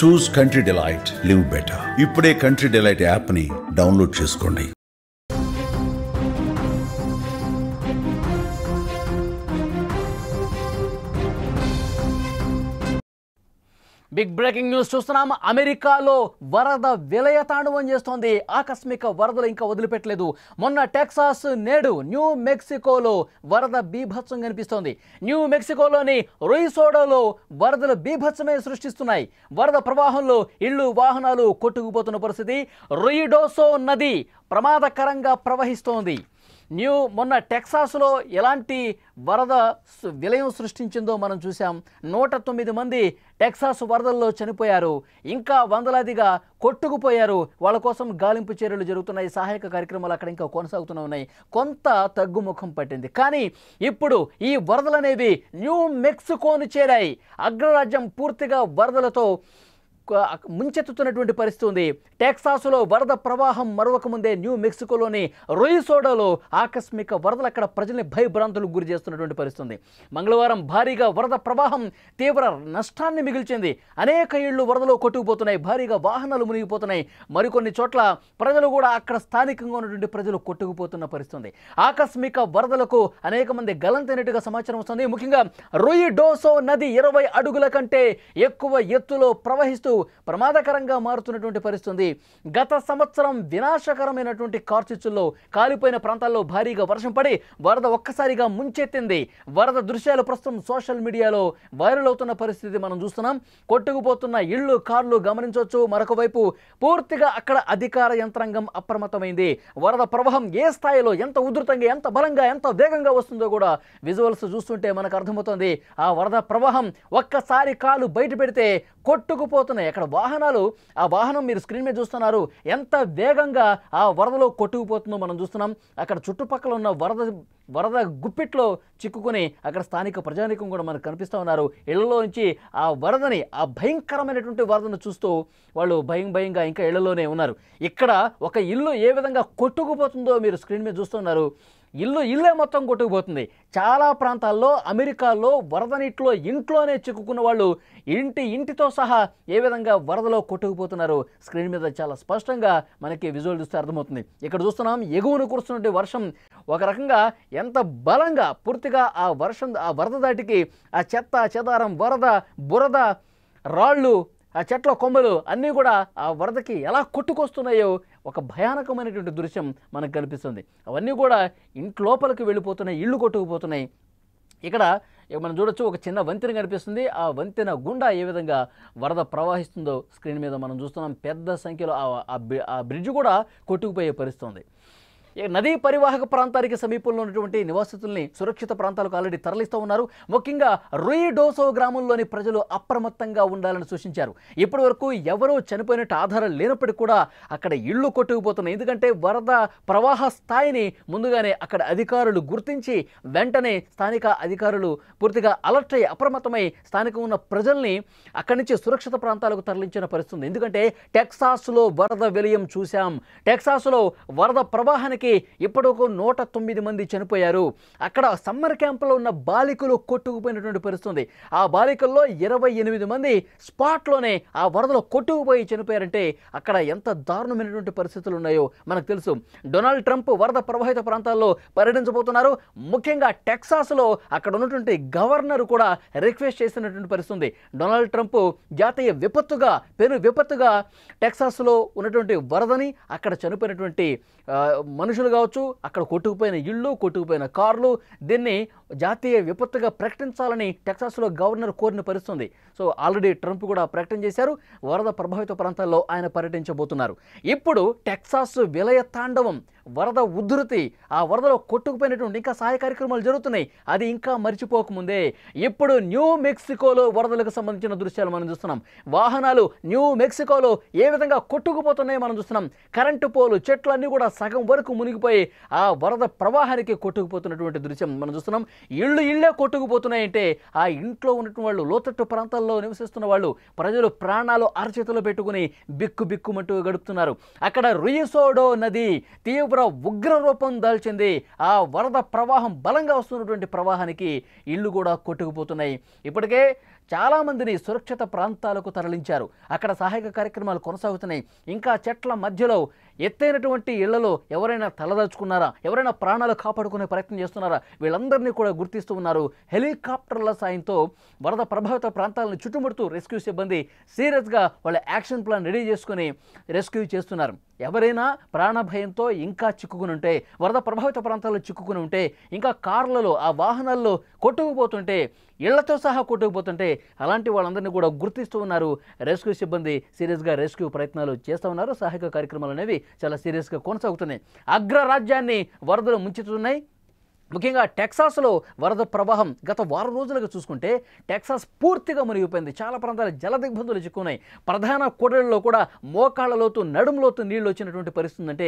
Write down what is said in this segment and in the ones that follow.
చూస్ country delight, live better. ఇప్పుడే country delight యాప్ని download చేసుకోండి. బిగ్ బ్రేకింగ్ న్యూస్ చూస్తున్నాం. అమెరికాలో వరద విలయతాండవం చేస్తోంది. ఆకస్మిక వరదలు ఇంకా వదిలిపెట్టలేదు. మొన్న టెక్సాస్, నేడు న్యూ మెక్సికోలో వరద బీభత్సం కనిపిస్తోంది. న్యూ మెక్సికోలోని రొయిసోడోలో వరదలు బీభత్సమే సృష్టిస్తున్నాయి. వరద ప్రవాహంలో ఇళ్లు, వాహనాలు కొట్టుకుపోతున్న పరిస్థితి. రొయిడోసో నది ప్రమాదకరంగా ప్రవహిస్తోంది. మొన్న టెక్సాస్లో ఎలాంటి వరద విలయం సృష్టించిందో మనం చూసాం. 109 మంది టెక్సాస్ వరదల్లో చనిపోయారు. ఇంకా వందలాదిగా కొట్టుకుపోయారు. వాళ్ళ కోసం గాలింపు చర్యలు జరుగుతున్నాయి. సహాయక కార్యక్రమాలు అక్కడ ఇంకా కొనసాగుతూనే ఉన్నాయి. కొంత తగ్గుముఖం పట్టింది. కానీ ఇప్పుడు ఈ వరదలు అనేవి న్యూ మెక్సికోను చేరాయి. అగ్రరాజ్యం పూర్తిగా వరదలతో ముంచెత్తుతున్నటువంటి పరిస్థితి ఉంది. టెక్సాస్లో వరద ప్రవాహం మరొక ముందే న్యూ మెక్సికోలోని రొయిసోడోలో ఆకస్మిక వరదలు అక్కడ ప్రజల్ని భయభ్రాంతులకు గురి చేస్తున్నటువంటి పరిస్థితి ఉంది. మంగళవారం భారీగా వరద ప్రవాహం తీవ్ర నష్టాన్ని మిగిల్చింది. అనేక ఇళ్లు వరదలో కొట్టుకుపోతున్నాయి. భారీగా వాహనాలు మునిగిపోతున్నాయి. మరికొన్ని చోట్ల ప్రజలు కూడా అక్కడ స్థానికంగా ఉన్నటువంటి ప్రజలు కొట్టుకుపోతున్న పరిస్థితి. ఆకస్మిక వరదలకు అనేక మంది గల్లంతైనట్టుగా సమాచారం వస్తుంది. ముఖ్యంగా రొయిడోసో నది 20 అడుగుల కంటే ఎక్కువ ఎత్తులో ప్రవహిస్తూ ప్రమాదకరంగా మారుతున్నటువంటి పరిస్థితి. గత సంవత్సరం వినాశకరమైనటువంటి కార్చిచ్చుల్లో కాలిపోయిన ప్రాంతాల్లో భారీగా వర్షం పడి వరద ఒక్కసారిగా ముంచెత్తింది. వరద దృశ్యాలు ప్రస్తుతం సోషల్ మీడియాలో వైరల్ అవుతున్న పరిస్థితి మనం చూస్తున్నాం. కొట్టుకుపోతున్న ఇళ్లు, కార్లు గమనించవచ్చు. మరొక వైపు పూర్తిగా అక్కడ అధికార యంత్రాంగం అప్రమత్తమైంది. వరద ప్రవాహం ఏ స్థాయిలో, ఎంత ఉధృతంగా, ఎంత బలంగా, ఎంత వేగంగా వస్తుందో కూడా విజువల్స్ చూస్తుంటే మనకు అర్థమవుతుంది. ఆ వరద ప్రవాహం ఒక్కసారి కాలు బయట పెడితే కొట్టుకుపోతున్నాయి. అక్కడ వాహనాలు, ఆ వాహనం మీరు స్క్రీన్ మీద చూస్తున్నారు, ఎంత వేగంగా ఆ వరదలో కొట్టుకుపోతుందో మనం చూస్తున్నాం. అక్కడ చుట్టుపక్కల ఉన్న వరద గుప్పిట్లో చిక్కుకుని అక్కడ స్థానిక ప్రజానీకం కూడా మనకు కనిపిస్తూ ఉన్నారు. ఇళ్లలో నుంచి ఆ వరదని, ఆ భయంకరమైనటువంటి వరదను చూస్తూ వాళ్ళు భయంగా ఇంకా ఇళ్లలోనే ఉన్నారు. ఇక్కడ ఒక ఇల్లు ఏ విధంగా కొట్టుకుపోతుందో మీరు స్క్రీన్ మీద చూస్తున్నారు. ఇల్లే మొత్తం కొట్టుకుపోతుంది. చాలా ప్రాంతాల్లో అమెరికాలో వరద నీటిలో ఇంట్లోనే చిక్కుకున్న వాళ్ళు ఇంటితో సహా ఏ విధంగా వరదలో కొట్టుకుపోతున్నారు స్క్రీన్ మీద చాలా స్పష్టంగా మనకి విజువల్ చూస్తే అర్థమవుతుంది. ఇక్కడ చూస్తున్నాం, ఎగువను కురుస్తున్నటువంటి వర్షం ఒక రకంగా ఎంత బలంగా పూర్తిగా ఆ వరద దాటికి ఆ చెత్త చెదారం, బురద, రాళ్ళు, ఆ చెట్ల కొమ్మలు అన్నీ కూడా ఆ వరదకి ఎలా కొట్టుకొస్తున్నాయో ఒక భయానకమైనటువంటి దృశ్యం మనకు కనిపిస్తుంది. అవన్నీ కూడా ఇంట్లోపలికి వెళ్ళిపోతున్నాయి, ఇళ్ళు కొట్టుకుపోతున్నాయి. ఇక్కడ మనం చూడొచ్చు, ఒక చిన్న వంతెన కనిపిస్తుంది. ఆ వంతెన గుండా ఏ విధంగా వరద ప్రవహిస్తుందో స్క్రీన్ మీద మనం చూస్తున్నాం. పెద్ద సంఖ్యలో ఆ బ్రిడ్జ్ కూడా కొట్టుకుపోయే పరిస్థితి. నదీ పరివాహక ప్రాంతానికి సమీపంలో ఉన్నటువంటి నివాసితుల్ని సురక్షిత ప్రాంతాలకు ఆల్రెడీ తరలిస్తూ ఉన్నారు. ముఖ్యంగా రొయిడోసో గ్రామంలోని ప్రజలు అప్రమత్తంగా ఉండాలని సూచించారు. ఇప్పటి వరకు ఎవరూ చనిపోయినట్టు ఆధారం లేనప్పటికీ కూడా అక్కడ ఇళ్లు కొట్టుకుపోతున్నాయి. ఎందుకంటే వరద ప్రవాహ స్థాయిని ముందుగానే అక్కడ అధికారులు గుర్తించి వెంటనే స్థానిక అధికారులు పూర్తిగా అలర్ట్ అయ్యి అప్రమత్తమై స్థానికంగా ఉన్న ప్రజల్ని అక్కడి నుంచి సురక్షిత ప్రాంతాలకు తరలించిన పరిస్థితి. ఎందుకంటే టెక్సాస్లో వరద విలయం చూశాం. టెక్సాస్లో వరద ప్రవాహానికి ఇప్పటివరకు 109 మంది చనిపోయారు. అక్కడ సమ్మర్ క్యాంపులో ఉన్న బాలికలు కొట్టుకుపోయినటువంటి పరిస్థితి. ఆ బాలికల్లో 28 మంది స్పాట్లోనే ఆ వరదలో కొట్టుకుపోయి చనిపోయారంటే అక్కడ ఎంత దారుణమైనటువంటి పరిస్థితులు ఉన్నాయో మనకు తెలుసు. డొనాల్డ్ ట్రంప్ వరద ప్రభావిత ప్రాంతాల్లో పర్యటించబోతున్నారు. ముఖ్యంగా టెక్సాస్లో అక్కడ ఉన్నటువంటి గవర్నర్ కూడా రిక్వెస్ట్ చేసినటువంటి పరిస్థితి. డొనాల్డ్ ట్రంప్ జాతీయ పెను విపత్తుగా టెక్సాస్లో ఉన్నటువంటి వరదని, అక్కడ చనిపోయినటువంటి మనుషులు కావచ్చు, అక్కడ కొట్టుకుపోయిన ఇళ్ళు, కొట్టుకుపోయిన కార్లు, దీన్ని జాతీయ విపత్తుగా ప్రకటించాలని టెక్సాస్లో గవర్నర్ కోరిన పరిస్థితి. సో ఆల్రెడీ ట్రంప్ కూడా ప్రకటన చేశారు. వరద ప్రభావిత ప్రాంతాల్లో ఆయన పర్యటించబోతున్నారు. ఇప్పుడు టెక్సాస్ విలయ తాండవం, వరద ఉధృతి, ఆ వరదలో కొట్టుకుపోయినటువంటి ఇంకా సహాయ కార్యక్రమాలు జరుగుతున్నాయి. అది ఇంకా మర్చిపోకముందే ఇప్పుడు న్యూ మెక్సికోలో వరదలకు సంబంధించిన దృశ్యాలు మనం చూస్తున్నాం. వాహనాలు న్యూ మెక్సికోలో ఏ విధంగా కొట్టుకుపోతున్నాయో మనం చూస్తున్నాం. కరెంటు పోలు, చెట్లు అన్నీ కూడా సగం వరకు మునిగిపోయి ఆ వరద ప్రవాహానికి కొట్టుకుపోతున్నటువంటి దృశ్యం మనం చూస్తున్నాం. ఇళ్ళే కొట్టుకుపోతున్నాయంటే ఆ ఇంట్లో ఉన్నటువంటి వాళ్ళు, లోతట్టు ప్రాంతాల్లో నివసిస్తున్న వాళ్ళు, ప్రజలు ప్రాణాలు అరచేతిలో పెట్టుకుని బిక్కుమంటూ గడుపుతున్నారు. అక్కడ రొయిసోడో నది తీవ్ర ఉగ్ర రూపం దాల్చింది. ఆ వరద ప్రవాహం బలంగా వస్తున్నటువంటి ప్రవాహానికి ఇళ్ళు కూడా కొట్టుకుపోతున్నాయి. ఇప్పటికే చాలామందిని సురక్షిత ప్రాంతాలకు తరలించారు. అక్కడ సహాయక కార్యక్రమాలు కొనసాగుతున్నాయి. ఇంకా చెట్ల మధ్యలో ఎత్తైనటువంటి ఇళ్లలో ఎవరైనా తలదాచుకున్నారా, ఎవరైనా ప్రాణాలు కాపాడుకునే ప్రయత్నం చేస్తున్నారా, వీళ్ళందరినీ కూడా గుర్తిస్తూ ఉన్నారు. హెలికాప్టర్ల సాయంతో వరద ప్రభావిత ప్రాంతాలను చుట్టుముడుతూ రెస్క్యూ సిబ్బంది సీరియస్గా వాళ్ళ యాక్షన్ ప్లాన్ రెడీ చేసుకుని రెస్క్యూ చేస్తున్నారు. ఎవరైనా ప్రాణభయంతో ఇంకా చిక్కుకుని ఉంటే, వరద ప్రభావిత ప్రాంతాల్లో చిక్కుకుని ఉంటే, ఇంకా కార్లలో ఆ వాహనాల్లో కొట్టుకుపోతుంటే, ఇళ్లతో సహా కొట్టుకుపోతుంటే అలాంటి వాళ్ళందరినీ కూడా గుర్తిస్తూ ఉన్నారు. రెస్క్యూ సిబ్బంది సీరియస్గా రెస్క్యూ ప్రయత్నాలు చేస్తూ ఉన్నారు. సహాయక కార్యక్రమాలు అనేవి చాలా సీరియస్గా కొనసాగుతున్నాయి. అగ్రరాజ్యాన్ని వరదలు ముంచుతున్నాయి. ముఖ్యంగా టెక్సాస్లో వరద ప్రవాహం గత వారం రోజులుగా చూసుకుంటే టెక్సాస్ పూర్తిగా మునిగిపోయింది. చాలా ప్రాంతాలు జల దిగ్బంధులు చిక్కున్నాయి. ప్రధాన కూడళ్లలో కూడా మోకాళ్ళ లోతు, నడుము లోతు నీళ్లు వచ్చినటువంటి పరిస్థితి. అంటే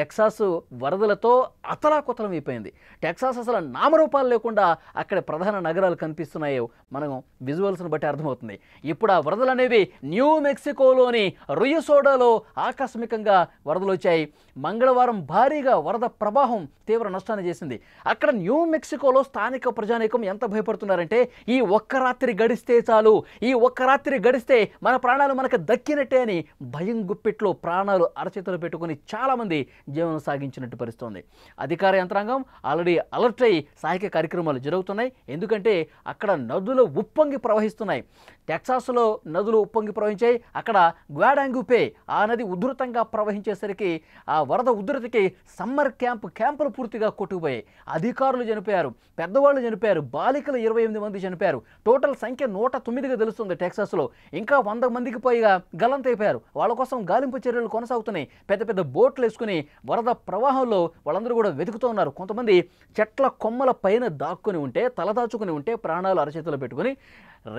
టెక్సాస్ వరదలతో అతలాకుతలం అయిపోయింది. టెక్సాస్ అసలు నామరూపాలు లేకుండా అక్కడ ప్రధాన నగరాలు కనిపిస్తున్నాయి. మనం విజువల్స్ని బట్టి అర్థమవుతుంది. ఇప్పుడు ఆ వరదలు అనేవి న్యూ మెక్సికోలోని రుయసోడాలో ఆకస్మికంగా వరదలు వచ్చాయి. మంగళవారం భారీగా వరద ప్రవాహం తీవ్ర నష్టాన్ని చేసింది. అక్కడ న్యూ మెక్సికోలో స్థానిక ప్రజానీకం ఎంత భయపడుతున్నారంటే, ఈ ఒక్క రాత్రి గడిస్తే చాలు, ఈ ఒక్క రాత్రి గడిస్తే మన ప్రాణాలు మనకు దక్కినట్టే అని భయం గుప్పిట్లో ప్రాణాలు అరచేతులు పెట్టుకుని చాలామంది జీవనం సాగించినట్టు పరిస్థితుంది. అధికార యంత్రాంగం ఆల్రెడీ అలర్ట్ అయ్యి సహాయక కార్యక్రమాలు జరుగుతున్నాయి. ఎందుకంటే అక్కడ నదులు ఉప్పొంగి ప్రవహిస్తున్నాయి. టెక్సాస్లో నదులు ఉప్పొంగి ప్రవహించాయి. అక్కడ గ్వాడాంగుపే ఆ నది ఉధృతంగా ప్రవహించేసరికి ఆ వరద ఉధృతికి సమ్మర్ క్యాంపులు పూర్తిగా కొట్టుకుపోయాయి. అధికారులు చనిపోయారు, పెద్దవాళ్ళు చనిపోయారు, బాలికలు 28 మంది చనిపోయారు. టోటల్ సంఖ్య 109గా తెలుస్తుంది టెక్సాస్లో. ఇంకా 100 మందికి పైగా గల్లంతైపోయారు. వాళ్ళ కోసం గాలింపు చర్యలు కొనసాగుతున్నాయి. పెద్ద పెద్ద బోట్లు వేసుకుని వరద ప్రవాహంలో వాళ్ళందరూ కూడా వెతుకుతూ ఉన్నారు. కొంతమంది చెట్ల కొమ్మల పైన దాక్కుని ఉంటే, తలదాచుకుని ఉంటే ప్రాణాలు అరచేతులు పెట్టుకుని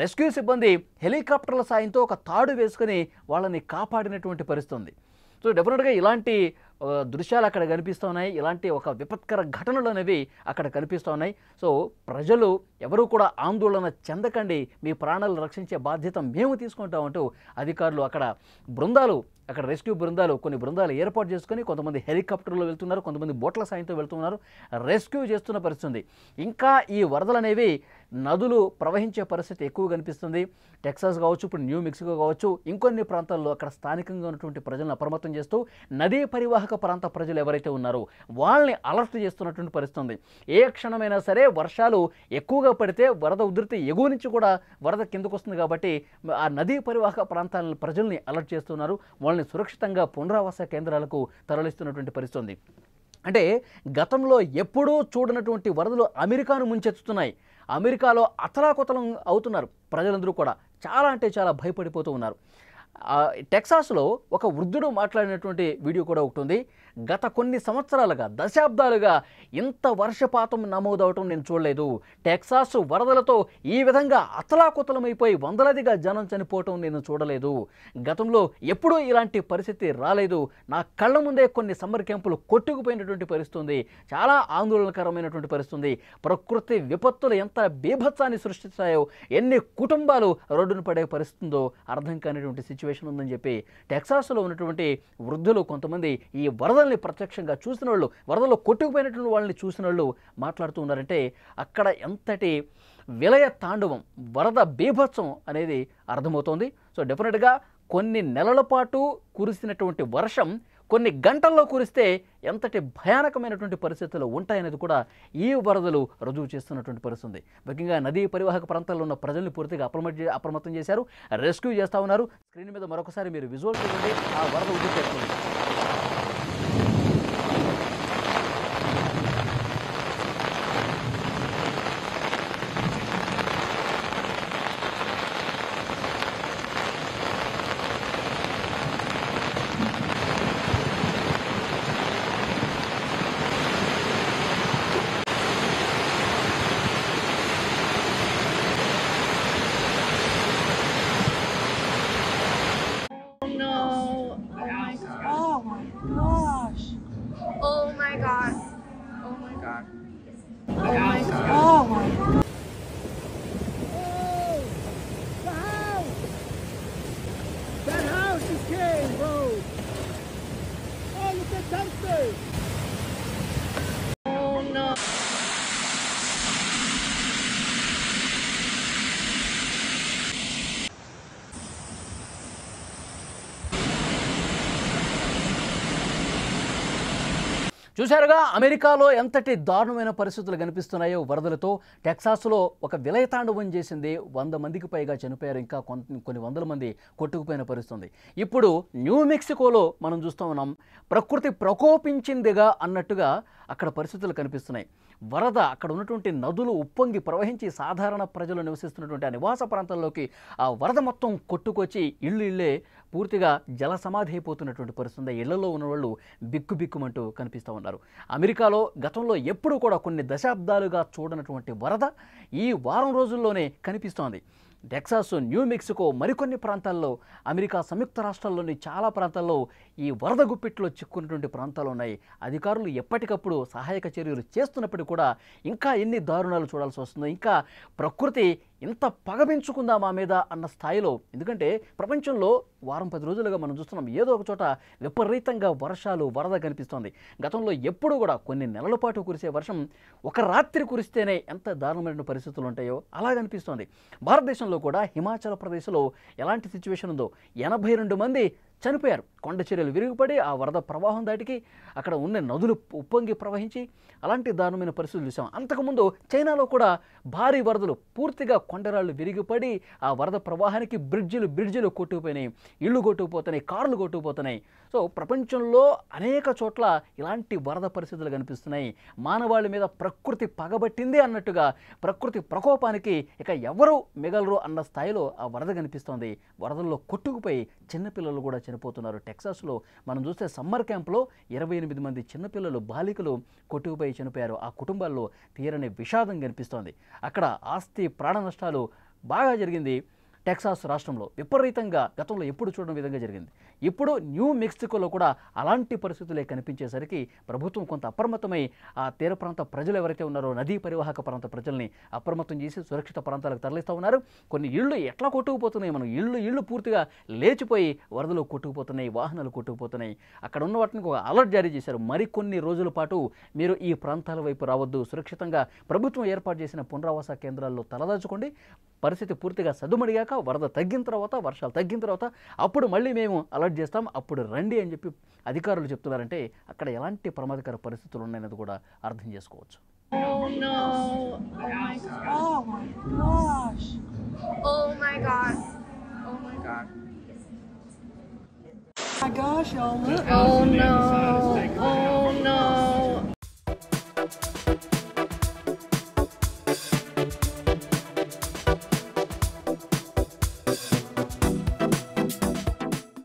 రెస్క్యూ సిబ్బంది హెలికాప్టర్ల సాయంతో ఒక తాడు వేసుకుని వాళ్ళని కాపాడినటువంటి పరిస్థితి ఉంది. సో డెఫినెట్గా ఇలాంటి దృశ్యాలు అక్కడ కనిపిస్తూ ఉన్నాయి. ఇలాంటి ఒక విపత్కర ఘటనలు అనేవి అక్కడ కనిపిస్తూ ఉన్నాయి. సో ప్రజలు ఎవరూ కూడా ఆందోళన చెందకండి, మీ ప్రాణాలు రక్షించే బాధ్యత మేము తీసుకుంటామంటూ అధికారులు అక్కడ రెస్క్యూ బృందాలు కొన్ని బృందాలు ఏర్పాటు చేసుకొని కొంతమంది హెలికాప్టర్లో వెళ్తున్నారు, కొంతమంది బోట్ల సాయంతో వెళ్తున్నారు, రెస్క్యూ చేస్తున్న పరిస్థితి. ఇంకా ఈ వరదలు అనేవి నదులు ప్రవహించే పరిస్థితి ఎక్కువ కనిపిస్తుంది. టెక్సాస్ కావచ్చు, ఇప్పుడు న్యూ మెక్సికో కావచ్చు, ఇంకొన్ని ప్రాంతాల్లో అక్కడ స్థానికంగా ఉన్నటువంటి ప్రజలను అప్రమత్తం చేస్తూ నదీ పరివాహక ప్రాంత ప్రజలు ఎవరైతే ఉన్నారో వాళ్ళని అలర్ట్ చేస్తున్నటువంటి పరిస్థితి. ఏ క్షణమైనా సరే వర్షాలు ఎక్కువగా పడితే వరద ఉధృతి ఎగువ నుంచి కూడా వరద కిందకు వస్తుంది. కాబట్టి ఆ నదీ పరివాహక ప్రాంతాల ప్రజల్ని అలర్ట్ చేస్తున్నారు. వాళ్ళని సురక్షితంగా పునరావాస కేంద్రాలకు తరలిస్తున్నటువంటి పరిస్థితి. అంటే గతంలో ఎప్పుడూ చూడనటువంటి వరదలు అమెరికాను ముంచెత్తుతున్నాయి. అమెరికాలో అతలాకుతలం అవుతున్నారు ప్రజలందరూ కూడా. చాలా అంటే చాలా భయపడిపోతూ ఉన్నారు. టెక్సాస్లో ఒక వృద్ధుడు మాట్లాడినటువంటి వీడియో కూడా ఒకటి ఉంది. గత కొన్ని సంవత్సరాలుగా, దశాబ్దాలుగా ఇంత వర్షపాతం నమోదవటం నేను చూడలేదు. టెక్సాస్ వరదలతో ఈ విధంగా అతలాకుతలమైపోయి వందలాదిగా జనం చనిపోవటం నేను చూడలేదు. గతంలో ఎప్పుడూ ఇలాంటి పరిస్థితి రాలేదు. నా కళ్ళ ముందే కొన్ని సమ్మర్ క్యాంపులు కొట్టుకుపోయినటువంటి పరిస్థితి ఉంది. చాలా ఆందోళనకరమైనటువంటి పరిస్థితి. ప్రకృతి విపత్తులు ఎంత బీభత్సాన్ని సృష్టిస్తాయో, ఎన్ని కుటుంబాలు రోడ్డును పడే పరిస్థితుందో అర్థం కానిటువంటి సిచ్యువేషన్ ఉందని చెప్పి టెక్సాస్లో ఉన్నటువంటి వృద్ధులు కొంతమంది ఈ వరదల్ని ప్రత్యక్షంగా చూసిన వాళ్ళు, వరదల్లో కొట్టుకుపోయినటువంటి వాళ్ళని చూసిన వాళ్ళు మాట్లాడుతూ ఉన్నారంటే అక్కడ ఎంతటి విలయ తాండవం, వరద బీభత్సం అనేది అర్థమవుతోంది. సో డెఫినెట్గా కొన్ని నెలల పాటు కురిసినటువంటి వర్షం కొన్ని గంటల్లో కురిస్తే ఎంతటి భయానకమైనటువంటి పరిస్థితులు ఉంటాయనేది కూడా ఈ వరదలు రుజువు చేస్తున్నటువంటి పరిస్థితి. ముఖ్యంగా నదీ పరివాహక ప్రాంతాల్లో ఉన్న ప్రజల్ని పూర్తిగా అప్రమత్తం చేశారు, రెస్క్యూ చేస్తూ ఉన్నారు. స్క్రీన్ మీద మరొకసారి మీరు విజువల్ చూడండి. ఆ వరద ఉధృతి చూశారుగా అమెరికాలో ఎంతటి దారుణమైన పరిస్థితులు కనిపిస్తున్నాయో వరదలతో. టెక్సాస్లో ఒక విలయతాండవం చేసింది, 100 మందికి పైగా చనిపోయారు, ఇంకా కొన్ని వందల మంది కొట్టుకుపోయిన పరిస్థితుంది. ఇప్పుడు న్యూ మెక్సికోలో మనం చూస్తూ ఉన్నాం, ప్రకృతి ప్రకోపించిందిగా అన్నట్టుగా అక్కడ పరిస్థితులు కనిపిస్తున్నాయి. వరద అక్కడ ఉన్నటువంటి నదులు ఉప్పొంగి ప్రవహించి సాధారణ ప్రజలు నివసిస్తున్నటువంటి ఆ నివాస ప్రాంతాల్లోకి ఆ వరద మొత్తం కొట్టుకొచ్చి ఇళ్ళే పూర్తిగా జల సమాధి అయిపోతున్నటువంటి పరిస్థితి. ఇళ్లలో ఉన్న వాళ్ళు బిక్కుబిక్కుమంటూ కనిపిస్తూ ఉన్నారు. అమెరికాలో గతంలో ఎప్పుడూ కూడా కొన్ని దశాబ్దాలుగా చూడనటువంటి వరద ఈ వారం రోజుల్లోనే కనిపిస్తోంది. టెక్సాస్, న్యూ మెక్సికో, మరికొన్ని ప్రాంతాల్లో, అమెరికా సంయుక్త రాష్ట్రాల్లోని చాలా ప్రాంతాల్లో ఈ వరద గుప్పిట్లో చిక్కున్నటువంటి ప్రాంతాలు ఉన్నాయి. అధికారులు ఎప్పటికప్పుడు సహాయక చర్యలు చేస్తున్నప్పటికీ కూడా ఇంకా ఎన్ని దారుణాలు చూడాల్సి వస్తుందో, ఇంకా ప్రకృతి ఇంత పగబెంచుకుందా మా మీద అన్న స్థాయిలో. ఎందుకంటే ప్రపంచంలో వారం 10 రోజులుగా మనం చూస్తున్నాం ఏదో ఒక చోట విపరీతంగా వర్షాలు, వరద కనిపిస్తోంది. గతంలో ఎప్పుడు కూడా కొన్ని నెలల పాటు కురిసే వర్షం ఒక రాత్రి కురిస్తేనే ఎంత దారుణమైన పరిస్థితులు ఉంటాయో అలా కనిపిస్తోంది. భారతదేశంలో కూడా హిమాచల్ ప్రదేశ్లో ఎలాంటి సిచ్యువేషన్ ఉందో, 82 మంది చనిపోయారు. కొండ చర్యలు విరిగిపడి ఆ వరద ప్రవాహం దాటికి అక్కడ ఉన్న నదులు ఉప్పొంగి ప్రవహించి అలాంటి దారుణమైన పరిస్థితులు చూసాం. అంతకుముందు చైనాలో కూడా భారీ వరదలు, పూర్తిగా కొండరాళ్ళు విరిగిపడి ఆ వరద ప్రవాహానికి బ్రిడ్జిలు కొట్టుకుపోయినాయి, ఇళ్ళు కొట్టుకుపోతున్నాయి, కార్లు కొట్టుకుపోతున్నాయి. సో ప్రపంచంలో అనేక చోట్ల ఇలాంటి వరద పరిస్థితులు కనిపిస్తున్నాయి. మానవాళి మీద ప్రకృతి పగబట్టింది అన్నట్టుగా, ప్రకృతి ప్రకోపానికి ఇక ఎవరు మిగలరు అన్న స్థాయిలో ఆ వరద కనిపిస్తోంది. వరదల్లో కొట్టుకుపోయి చిన్నపిల్లలు కూడా చనిపోతున్నారు. టెక్సాస్లో మనం చూస్తే సమ్మర్ క్యాంప్లో 28 మంది చిన్నపిల్లలు, బాలికలు కొట్టుకుపోయి చనిపోయారు. ఆ కుటుంబాల్లో తీరని విషాదం కనిపిస్తోంది. అక్కడ ఆస్తి ప్రాణ నష్టాలు బాగా జరిగింది. టెక్సాస్ రాష్ట్రంలో విపరీతంగా గతంలో ఎప్పుడు చూడని విధంగా జరిగింది. ఇప్పుడు న్యూ మెక్సికోలో కూడా అలాంటి పరిస్థితులే కనిపించేసరికి ప్రభుత్వం కొంత అప్రమత్తమై ఆ తీర ప్రాంత ప్రజలు ఎవరైతే ఉన్నారో, నదీ పరివాహక ప్రాంత ప్రజల్ని అప్రమత్తం చేసి సురక్షిత ప్రాంతాలకు తరలిస్తూ ఉన్నారు. కొన్ని ఇళ్ళు ఎట్లా కొట్టుకుపోతున్నాయి, మనం ఇళ్ళు పూర్తిగా లేచిపోయి వరదలు కొట్టుకుపోతున్నాయి, వాహనాలు కొట్టుకుపోతున్నాయి. అక్కడ ఉన్న వాటిని ఒక అలర్ట్ జారీ చేశారు. మరికొన్ని రోజుల పాటు మీరు ఈ ప్రాంతాల వైపు రావద్దు, సురక్షితంగా ప్రభుత్వం ఏర్పాటు చేసిన పునరావాస కేంద్రాల్లో తలదాచుకోండి. పరిస్థితి పూర్తిగా సద్దుమడిగాక, వరద తగ్గిన తర్వాత, వర్షాలు తగ్గిన తర్వాత అప్పుడు మళ్ళీ మేము అలర్ట్ చేస్తాం, అప్పుడు రండి అని చెప్పి అధికారులు చెప్తున్నారంటే అక్కడ ఎలాంటి ప్రమాదకర పరిస్థితులు ఉన్నాయన్నది కూడా అర్థం చేసుకోవచ్చు. Oh no. Oh my gosh. Oh my god. Oh my god. Oh my gosh, y'all look. Oh no.